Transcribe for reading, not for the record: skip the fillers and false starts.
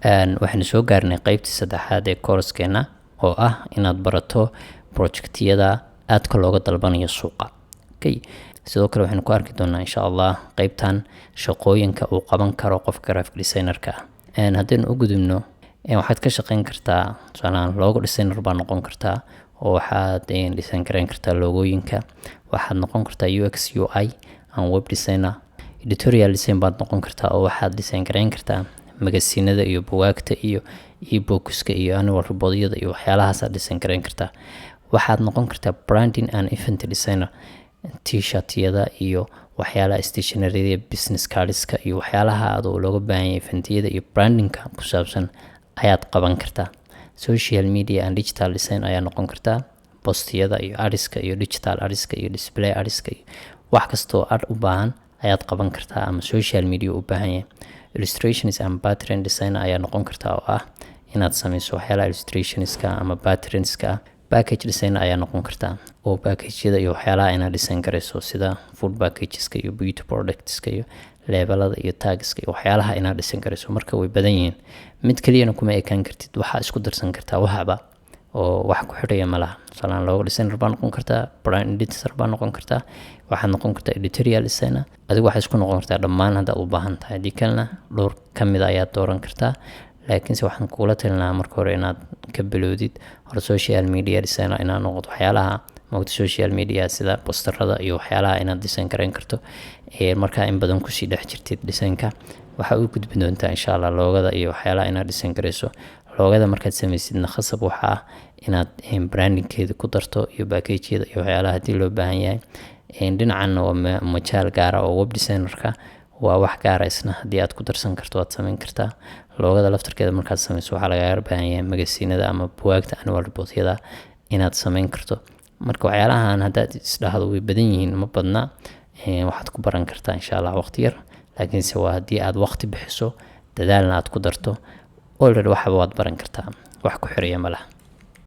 waxaan soo gaarnay qaybtii saddexaad ee koorskeena oo ah inaad barato projectiyada aadka looga dalbanayo suuqa. Okay, sidoo kale waxaan ku arki doonaa insha Allah qaybtan shaqooyinka uu qaban karo qofka graphic designer-ka. haddaan u gudubno waxaad ka shaqeyn kartaa tusaale logo designer baa noqon kartaa oo waxaad design gareyn kartaa logooyinka, waxaad noqon kartaa UX UI and web designer, editorial design baad noqon kartaa oo waxaad design gareyn kartaa magasiinada iyo buugaagta iyo e-bookska iyo annual report-yada iyo waxyaalahaas aad design gareyn kartaa. waxaad noqon kartaa branding and event designer, t-shirt-yada iyo waxyaalaha stationery, business cardska iyo waxyaalaha aad looga baahan yahay event-yada iyo brandingka ku saabsan ayaad qaban kartaa. social media and digital design ayaa noqon kartaa, postiyada iyo artiska iyo digital artiska iyo display artiska iyo wax kastoo art u baahan ayaad qaban kartaa ama social media u baahan yahay. illustrations and pattern design ayaa noqon kartaa oo ah inaad samayso waxyaalaha illustrationska ama patternska. package design ayaa noqon kartaa oo package-yada iyo waxyaalaha inaad design garayso sida food packageska iyo beauty productska iyo labelada iyo tagska iyo waxyaalaha inaad design garayso. marka way badan yihiin, mid kaliyana kuma ekaan kartid, waxaa isku darsan kartaa waxba oo wax ku xidhaya malaha. tusaale logo designer baa noqon kartaa, brand editor baa noqon kartaa, waxaad noqon kartaa editorial designer. adigu waxay isku noqon kartaa dhammaan haddaad u baahan tahay. haddii kalena dhowr ka mid ayaad dooran kartaa, laakiinse waxaan kugula talinayaa marka hore inaad ka bilowdid hore social media designer inaad noqoto. waxyaalaha moogta social media sida posterada iyo waxyaalaha inaad design gareyn karto. markaa in badan kusii dhex jirtid designka waxaa u gudbi doontaa insha Allah loogada iyo waxyaalaha inaad design gareyso. loogada markaad samaysidna khasab waxaa inaad brandingkeeda ku darto iyo package-yada iyo waxyaalaha haddii loo baahan yahay. dhinacanna waa majaal gaara oo web designer-ka waa wax gaara isna haddii aad ku darsan karto waad samayn kartaa. loogada laftarkeeda markaad samayso waxaa lagaaga baahan yahay magasiinada ama buugaagta annual report-yada inaad samayn karto. marka waxyaalahan haddaad isdhahdo way badan yihiin ma badna, waxaad ku baran kartaa insha Allah waqti yar, laakiinse waa haddii aad waqti bixiso dadaalna aad ku darto already waxba waad baran kartaa, wax ku xiraya malaha.